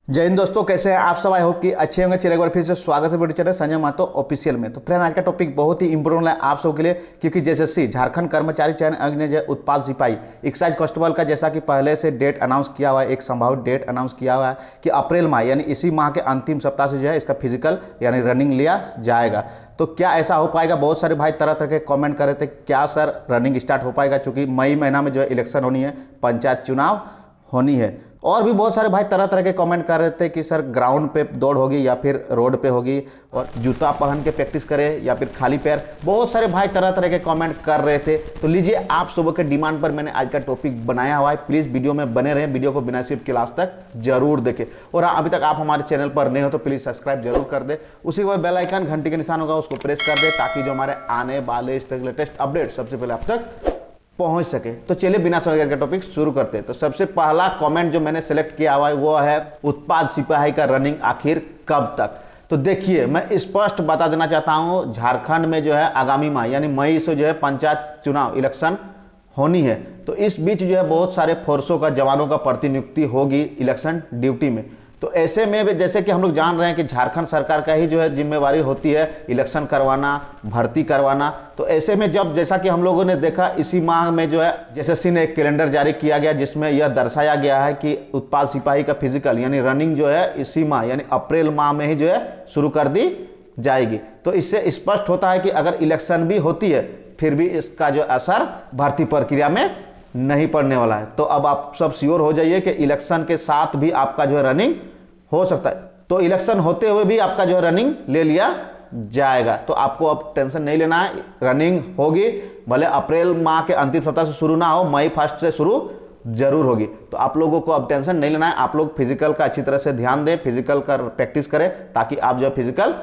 जय हिंद दोस्तों, कैसे हैं आप सब। आई होप कि अच्छे होंगे। चलिए एक बार फिर से स्वागत है video channel Sanjay Mahato official में। तो फ्रेंड, आज का टॉपिक बहुत ही इंपॉर्टेंट है आप सबके लिए, क्योंकि जैसे झारखंड कर्मचारी चयन आयोग ने जो उत्पाद सिपाही एक्साइज कांस्टेबल का जैसा कि पहले से डेट अनाउंस किया हुआ है, एक संभावित डेट अनाउंस किया हुआ है कि अप्रैल माह यानी इसी माह के अंतिम सप्ताह से जो है इसका फिजिकल यानी रनिंग लिया जाएगा। तो क्या ऐसा हो पाएगा? बहुत सारे भाई तरह तरह के कमेंट कर रहे थे, क्या सर रनिंग स्टार्ट हो पाएगा? चूंकि मई महीना में जो है इलेक्शन होनी है, पंचायत चुनाव होनी है। और भी बहुत सारे भाई तरह तरह के कमेंट कर रहे थे कि सर ग्राउंड पे दौड़ होगी या फिर रोड पे होगी, और जूता पहन के प्रैक्टिस करें या फिर खाली पैर। बहुत सारे भाई तरह तरह के कमेंट कर रहे थे। तो लीजिए, आप सुबह के डिमांड पर मैंने आज का टॉपिक बनाया हुआ है। प्लीज़ वीडियो में बने रहें, वीडियो को बिना स्किप के लास्ट तक जरूर देखें। और हाँ, अभी तक आप हमारे चैनल पर नए हो तो प्लीज़ सब्सक्राइब जरूर कर दे। उसी के बाद बेल आइकन घंटी के निशान होगा, उसको प्रेस कर दे, ताकि जो हमारे आने वाले इस तरह के लेटेस्ट अपडेट सबसे पहले आप तक पहुंच सके। तो चलिए बिना समय का टॉपिक शुरू करते हैं। तो सबसे पहला कमेंट जो मैंने सेलेक्ट किया हुआ है वो है उत्पाद सिपाही का रनिंग आखिर कब तक। तो देखिए, मैं स्पष्ट बता देना चाहता हूं, झारखंड में जो है आगामी माह यानी मई से जो है पंचायत चुनाव इलेक्शन होनी है। तो इस बीच जो है बहुत सारे फोर्सों का, जवानों का प्रतिनियुक्ति होगी इलेक्शन ड्यूटी में। तो ऐसे में जैसे कि हम लोग जान रहे हैं कि झारखंड सरकार का ही जो है जिम्मेवारी होती है इलेक्शन करवाना, भर्ती करवाना। तो ऐसे में जब जैसा कि हम लोगों ने देखा इसी माह में जो है एसएससी ने एक कैलेंडर जारी किया गया, जिसमें यह दर्शाया गया है कि उत्पाद सिपाही का फिजिकल यानी रनिंग जो है इसी माह यानी अप्रैल माह में ही जो है शुरू कर दी जाएगी। तो इससे स्पष्ट होता है कि अगर इलेक्शन भी होती है फिर भी इसका जो असर भर्ती प्रक्रिया में नहीं पड़ने वाला है। तो अब आप सब श्योर हो जाइए कि इलेक्शन के साथ भी आपका जो है रनिंग हो सकता है। तो इलेक्शन होते हुए भी आपका जो है रनिंग ले लिया जाएगा। तो आपको अब टेंशन नहीं लेना है, रनिंग होगी। भले अप्रैल माह के अंतिम सप्ताह से शुरू ना हो, मई फर्स्ट से शुरू जरूर होगी। तो आप लोगों को अब टेंशन नहीं लेना है। आप लोग फिजिकल का अच्छी तरह से ध्यान दें, फिजिकल का प्रैक्टिस करें, ताकि आप जो फिजिकल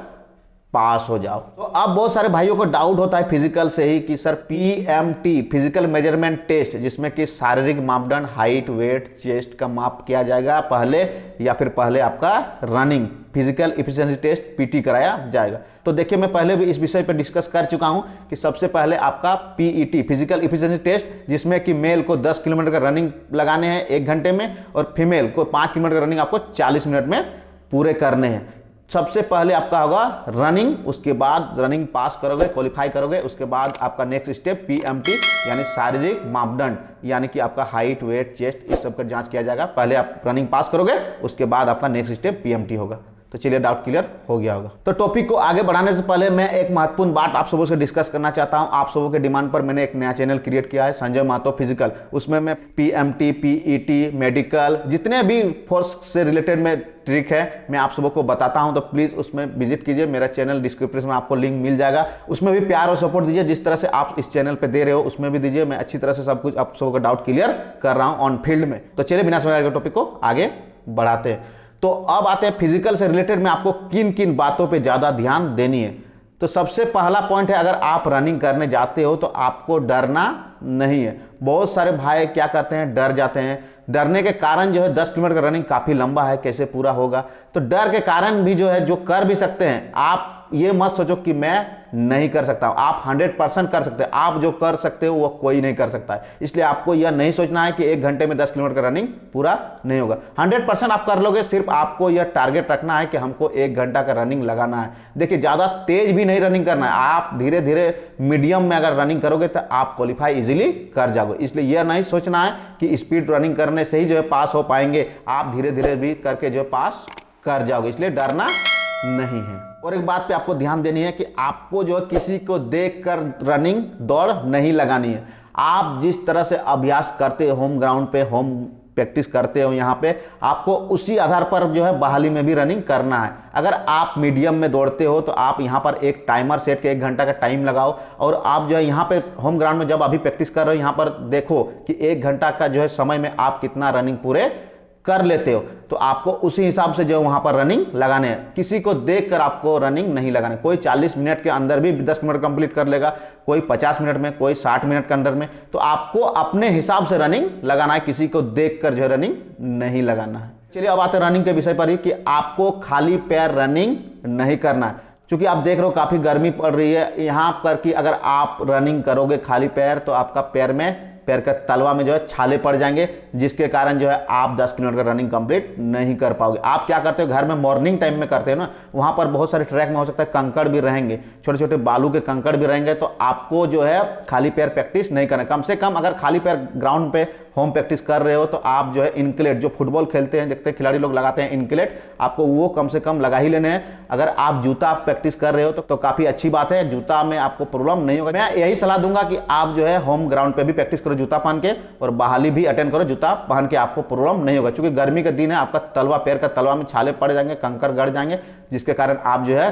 पास हो जाओ। तो अब बहुत सारे भाइयों को डाउट होता है फिजिकल से ही कि sir PMT physical measurement test, जिसमें कि शारीरिक मापदंड हाइट, वेट, चेस्ट का माप किया जाएगा पहले, या फिर पहले आपका running physical efficiency test PT कराया जाएगा। तो देखिए, मैं पहले भी इस विषय पर डिस्कस कर चुका हूं कि सबसे पहले आपका पीईटी फिजिकल एफिशिएंसी टेस्ट, जिसमें कि मेल को 10 किलोमीटर का रनिंग लगाने हैं 1 घंटे में, और फीमेल को 5 किलोमीटर का रनिंग आपको 40 मिनट में पूरे करने हैं। सबसे पहले आपका होगा रनिंग, उसके बाद रनिंग पास करोगे, क्वालिफाई करोगे, उसके बाद आपका नेक्स्ट स्टेप पीएमटी यानी शारीरिक मापदंड, यानी कि आपका हाइट, वेट, चेस्ट, इस सब का जांच किया जाएगा। पहले आप रनिंग पास करोगे, उसके बाद आपका नेक्स्ट स्टेप पीएमटी होगा। तो चलिए, डाउट क्लियर हो गया होगा। तो टॉपिक को आगे बढ़ाने से पहले मैं एक महत्वपूर्ण बात आप सबों से डिस्कस करना चाहता हूं। आप सबों के डिमांड पर मैंने एक नया चैनल क्रिएट किया है, संजय महतो फिजिकल। उसमें मैं पीएमटी, पीईटी, मेडिकल, जितने भी फोर्स से रिलेटेड में ट्रिक है मैं आप सबों को बताता हूं। तो प्लीज उसमें विजिट कीजिए, मेरा चैनल डिस्क्रिप्शन में आपको लिंक मिल जाएगा। उसमें भी प्यार और सपोर्ट दीजिए, जिस तरह से आप इस चैनल पे दे रहे हो उसमें भी दीजिए। मैं अच्छी तरह से सब कुछ आप सबों का डाउट क्लियर कर रहा हूं ऑन फील्ड में। तो चलिए बिना समय टॉपिक को आगे बढ़ाते हैं। तो अब आते हैं फिजिकल से रिलेटेड में आपको किन किन बातों पे ज्यादा ध्यान देनी है। तो सबसे पहला पॉइंट है, अगर आप रनिंग करने जाते हो तो आपको डरना नहीं है। बहुत सारे भाई क्या करते हैं, डर जाते हैं। डरने के कारण जो है 10 किलोमीटर का रनिंग काफी लंबा है, कैसे पूरा होगा। तो डर के कारण भी जो है जो कर भी सकते हैं, आप ये मत सोचो कि मैं नहीं कर सकता हूं। आप 100% कर सकते हैं। आप जो कर सकते हो वो कोई नहीं कर सकता है। इसलिए आपको यह नहीं सोचना है कि 1 घंटे में 10 किलोमीटर का रनिंग पूरा नहीं होगा। 100% आप कर लोगे। सिर्फ आपको यह टारगेट रखना है कि हमको 1 घंटा का रनिंग लगाना है। देखिए, ज्यादा तेज भी नहीं रनिंग करना है। आप धीरे धीरे मीडियम में अगर रनिंग करोगे तो आप क्वालिफाई इजीली कर जाओगे। इसलिए यह नहीं सोचना है कि स्पीड रनिंग करने से ही जो है पास हो पाएंगे। आप धीरे धीरे भी करके जो है पास कर जाओगे। इसलिए डरना नहीं है। और एक बात पे आपको ध्यान देनी है कि आपको जो है किसी को देखकर रनिंग दौड़ नहीं लगानी है। आप जिस तरह से अभ्यास करते हो होम ग्राउंड पे, होम प्रैक्टिस करते हो यहाँ पे, आपको उसी आधार पर जो है बहाली में भी रनिंग करना है। अगर आप मीडियम में दौड़ते हो तो आप यहाँ पर एक टाइमर सेट के 1 घंटा का टाइम लगाओ, और आप जो है यहाँ पे होम ग्राउंड में जब अभी प्रैक्टिस कर रहे हो यहाँ पर देखो कि 1 घंटा का जो है समय में आप कितना रनिंग पूरे कर लेते हो। तो आपको उसी हिसाब से जो वहां पर रनिंग लगाने हैं। किसी को देखकर आपको रनिंग नहीं लगाने। कोई 40 मिनट के अंदर भी 10 मिनट कंप्लीट कर लेगा, कोई 50 मिनट में, कोई 60 मिनट के अंदर में। तो आपको अपने हिसाब से रनिंग लगाना है, किसी को देखकर जो रनिंग नहीं लगाना है। चलिए अब आते हैं रनिंग के विषय पर ही कि आपको खाली पैर रनिंग नहीं करना है। क्योंकि आप देख रहे हो काफी गर्मी पड़ रही है यहाँ पर कि अगर आप रनिंग करोगे खाली पैर तो आपका पैर में पैर का तलवा में जो है छाले पड़ जाएंगे, जिसके कारण जो है आप 10 किलोमीटर रनिंग कंप्लीट नहीं कर पाओगे। आप क्या करते हो, घर में मॉर्निंग टाइम में करते हो ना, वहां पर बहुत सारे ट्रैक में हो सकता है कंकड़ भी रहेंगे, छोटे छोटे बालू के कंकड़ भी रहेंगे, तो आपको जो है खाली पैर प्रैक्टिस नहीं करना। कम से कम अगर खाली पैर ग्राउंड पे होम प्रैक्टिस कर रहे हो तो आप जो है इनक्लेट, जो फुटबॉल खेलते हैं देखते हैं खिलाड़ी लोग लगाते हैं इनक्लेट, आपको वो कम से कम लगा ही लेने हैं। अगर आप जूता प्रैक्टिस कर रहे हो तो काफी अच्छी बात है, जूता में आपको प्रॉब्लम नहीं होगा। मैं यही सलाह दूंगा कि आप जो है होम ग्राउंड पे भी प्रैक्टिस करो जूता पहन के, और बहाली भी अटेंड करो जूता पहन के, आपको प्रॉब्लम नहीं होगा। क्योंकि गर्मी का दिन है, आपका तलवा, पैर का तलवा में छाले पड़ जाएंगे, कंकड़ गड़ जाएंगे, जिसके कारण आप जो है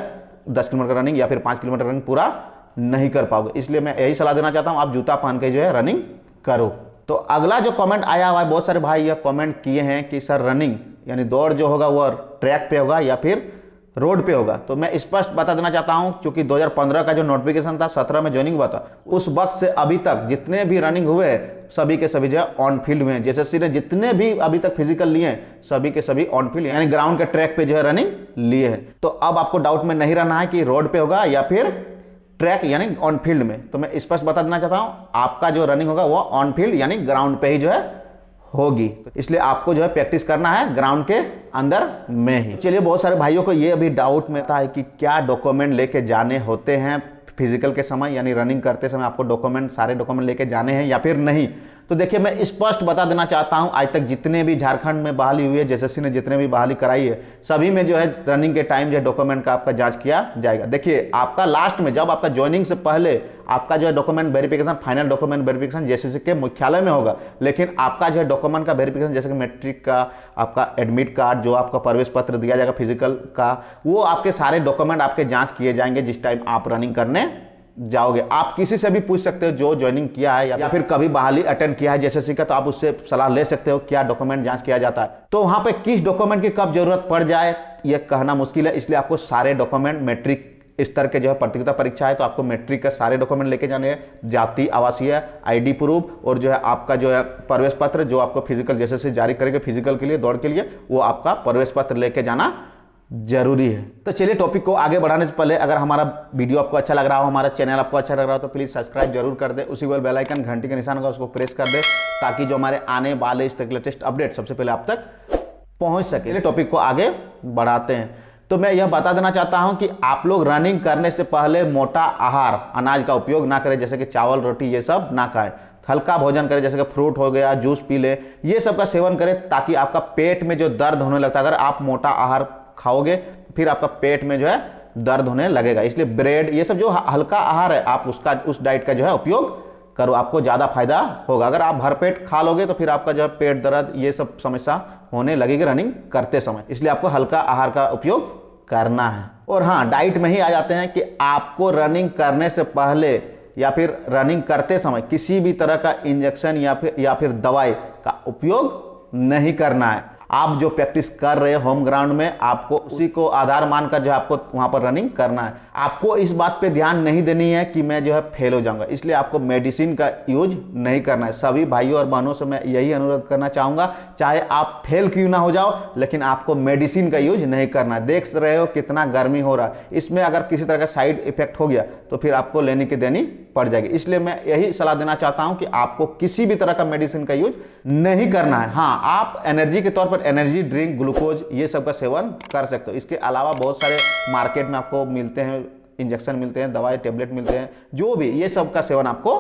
10 किलोमीटर रनिंग या फिर 5 किलोमीटर रनिंग पूरा नहीं कर पाओगे। इसलिए मैं यही सलाह देना चाहता हूं, आप जूता पहन के जो है रनिंग करो। तो अगला जो कमेंट आया हुआ है, बहुत सारे भाई यह कमेंट किए हैं कि सर रनिंग यानी दौड़ जो होगा वो ट्रैक पे होगा या फिर रोड पे होगा। तो मैं स्पष्ट बता देना चाहता हूं, क्योंकि 2015 का जो नोटिफिकेशन था, 17 में ज्वाइनिंग हुआ था, उस वक्त से अभी तक जितने भी रनिंग हुए हैं सभी के सभी जो है ऑन फील्ड हुए हैं। जेएसएससी ने जितने भी अभी तक फिजिकल लिए हैं सभी के सभी ऑन फील्ड यानी ग्राउंड के ट्रैक पे जो है रनिंग लिए हैं। तो अब आपको डाउट में नहीं रहना है कि रोड पे होगा या फिर ट्रैक यानी ऑन फील्ड में। तो मैं स्पष्ट बता देना चाहता हूं, आपका जो रनिंग होगा वो ऑन फील्ड यानी ग्राउंड पे ही जो है होगी। तो इसलिए आपको जो है प्रैक्टिस करना है ग्राउंड के अंदर में ही। चलिए, बहुत सारे भाइयों को ये अभी डाउट में था कि क्या डॉक्यूमेंट लेके जाने होते हैं फिजिकल के समय, यानी रनिंग करते समय आपको डॉक्यूमेंट, सारे डॉक्यूमेंट लेके जाने हैं या फिर नहीं। तो देखिए, मैं स्पष्ट बता देना चाहता हूं, आज तक जितने भी झारखंड में बहाली हुई है, जेएसएससी ने जितने भी बहाली कराई है, सभी में जो है रनिंग के टाइम जो है डॉक्यूमेंट का आपका जांच किया जाएगा। देखिए, आपका लास्ट में जब आपका ज्वाइनिंग से पहले आपका जो है document verification, final document verification JSSC के मुख्यालय में होगा, लेकिन आपका जो है डॉक्यूमेंट का वेरिफिकेशन जैसे कि मैट्रिक का, आपका एडमिट कार्ड, जो आपका प्रवेश पत्र दिया जाएगा फिजिकल का, वो आपके सारे डॉक्यूमेंट आपके जांच किए जाएंगे जिस टाइम आप रनिंग करने जाओगे। आप किसी से भी पूछ सकते हो जो ज्वाइनिंग किया है या फिर कभी बहाली अटेंड किया है जेएसएससी का, तो आप उससे सलाह ले सकते हो क्या डॉक्यूमेंट जांच किया जाता है। तो वहां पे किस डॉक्यूमेंट की कब जरूरत पड़ जाए ये कहना मुश्किल है, इसलिए आपको सारे डॉक्यूमेंट, मैट्रिक स्तर के जो है प्रतियोगिता परीक्षा है तो आपको मैट्रिक का सारे डॉक्यूमेंट लेके जाने हैं, जाति, आवासीय, आईडी प्रूफ, और जो है आपका जो है प्रवेश पत्र, जो आपको फिजिकल जेएसएससी जारी करेगा फिजिकल के लिए, दौड़ के लिए, वो आपका प्रवेश पत्र लेके जाना जरूरी है। तो चलिए, टॉपिक को आगे बढ़ाने से पहले अगर हमारा वीडियो आपको अच्छा लग रहा हो, हमारा चैनल आपको अच्छा लग रहा हो, तो प्लीज सब्सक्राइब जरूर कर दे, उसी बेल आइकन घंटी का निशान होगा उसको प्रेस कर दे, ताकि जो हमारे आने वाले इस तरह लेटेस्ट अपडेट सबसे पहले आप तक पहुंच सके। टॉपिक को आगे बढ़ाते हैं। तो मैं यह बता देना चाहता हूं कि आप लोग रनिंग करने से पहले मोटा आहार, अनाज का उपयोग ना करें, जैसे कि चावल, रोटी, ये सब ना खाएं। हल्का भोजन करें, जैसे कि फ्रूट हो गया, जूस पी ले, ये सब का सेवन करें, ताकि आपका पेट में जो दर्द होने लगता है, अगर आप मोटा आहार खाओगे फिर आपका पेट में जो है दर्द होने लगेगा। इसलिए ब्रेड, ये सब जो हल्का आहार है, आप उसका, उस डाइट का जो है उपयोग करो, आपको ज्यादा फायदा होगा। अगर आप भरपेट खा लोगे तो फिर आपका जो है पेट दर्द, ये सब समस्या होने लगेगी रनिंग करते समय, इसलिए आपको हल्का आहार का उपयोग करना है। और हाँ, डाइट में ही आ जाते हैं कि आपको रनिंग करने से पहले या फिर रनिंग करते समय किसी भी तरह का इंजेक्शन या फिर दवाई का उपयोग नहीं करना है। आप जो प्रैक्टिस कर रहे हैं होम ग्राउंड में, आपको उसी को आधार मानकर जो है आपको वहां पर रनिंग करना है। आपको इस बात पे ध्यान नहीं देनी है कि मैं जो है फेल हो जाऊंगा, इसलिए आपको मेडिसिन का यूज नहीं करना है। सभी भाइयों और बहनों से मैं यही अनुरोध करना चाहूंगा, चाहे आप फेल क्यों ना हो जाओ, लेकिन आपको मेडिसिन का यूज नहीं करना है। देख रहे हो कितना गर्मी हो रहा है, इसमें अगर किसी तरह का साइड इफेक्ट हो गया तो फिर आपको लेने की देनी पड़ जाएगी। इसलिए मैं यही सलाह देना चाहता हूं कि आपको किसी भी तरह का मेडिसिन का यूज नहीं करना है। हाँ, आप एनर्जी के तौर पर एनर्जी ड्रिंक, ग्लूकोज, ये सब का सेवन कर सकते हो। इसके अलावा बहुत सारे मार्केट में आपको मिलते हैं, इंजेक्शन मिलते हैं, दवाई, टेबलेट मिलते हैं, जो भी, ये सब का सेवन आपको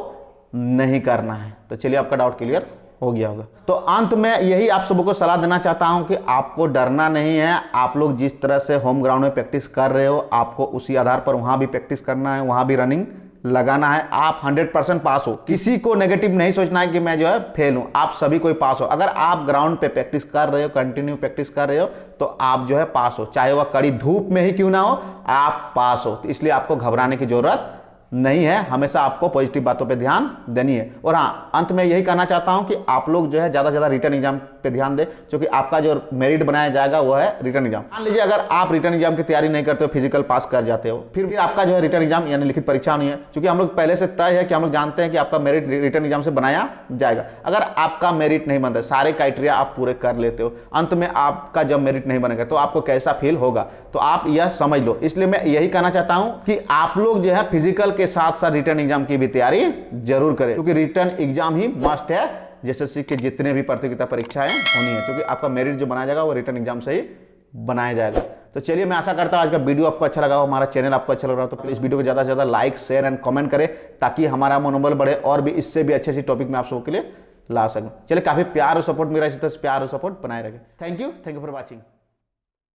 नहीं करना है। तो चलिए, आपका डाउट क्लियर हो गया होगा। तो अंत में यही आप सबको सलाह देना चाहता हूं कि आपको डरना नहीं है। आप लोग जिस तरह से होम ग्राउंड में प्रैक्टिस कर रहे हो, आपको उसी आधार पर वहां भी प्रैक्टिस करना है, वहां भी रनिंग लगाना है। आप 100% पास हो, किसी को नेगेटिव नहीं सोचना है कि मैं जो है फेल हूं, आप सभी कोई पास हो। अगर आप ग्राउंड पे प्रैक्टिस कर रहे हो, कंटिन्यू प्रैक्टिस कर रहे हो, तो आप जो है पास हो, चाहे वह कड़ी धूप में ही क्यों ना हो, आप पास हो। तो इसलिए आपको घबराने की जरूरत नहीं है, हमेशा आपको पॉजिटिव बातों पे ध्यान देनी है। और हाँ, अंत में यही कहना चाहता हूं कि आप लोग जो है ज्यादा से ज्यादा रिटन एग्जाम पे ध्यान दें, क्योंकि आपका जो मेरिट बनाया जाएगा वो है रिटर्न एग्जाम। मान लीजिए अगर आप रिटर्न एग्जाम की तैयारी नहीं करते हो, फिजिकल पास कर जाते हो, फिर भी आपका जो है रिटर्न एग्जाम यानी लिखित परीक्षा नहीं है, क्योंकि हम लोग पहले से तय है कि हम लोग जानते हैं कि आपका मेरिट रिटर्न एग्जाम से बनाया जाएगा। अगर आपका मेरिट नहीं बनता, सारे क्राइटेरिया आप पूरे कर लेते हो, अंत में आपका जब मेरिट नहीं बनेगा तो आपको कैसा फील होगा, तो आप यह समझ लो। इसलिए मैं यही कहना चाहता हूं कि आप लोग जो है फिजिकल के साथ साथ रिटर्न एग्जाम की भी तैयारी जरूर करें, क्योंकि रिटर्न एग्जाम ही मस्ट है जेएसएससी के जितने भी प्रतियोगिता परीक्षाएं होनी है, क्योंकि आपका मेरिट जो बनाया जाएगा वो रिटर्न एग्जाम से ही बनाया जाएगा। तो चलिए, मैं आशा करता हूं आज का वीडियो आपको अच्छा लगा हो, हमारा चैनल आपको अच्छा लग रहा हो तो प्लीज वीडियो को ज्यादा से ज्यादा लाइक, शेयर एंड कमेंट करें, ताकि हमारा मनोबल बढ़े और भी इससे भी अच्छे टॉपिक में आप सबके लिए ला सकूं। चलिए, काफी प्यार और सपोर्ट मेरा इसी तरह प्यार और सपोर्ट बनाए रखें। Thank you for watching.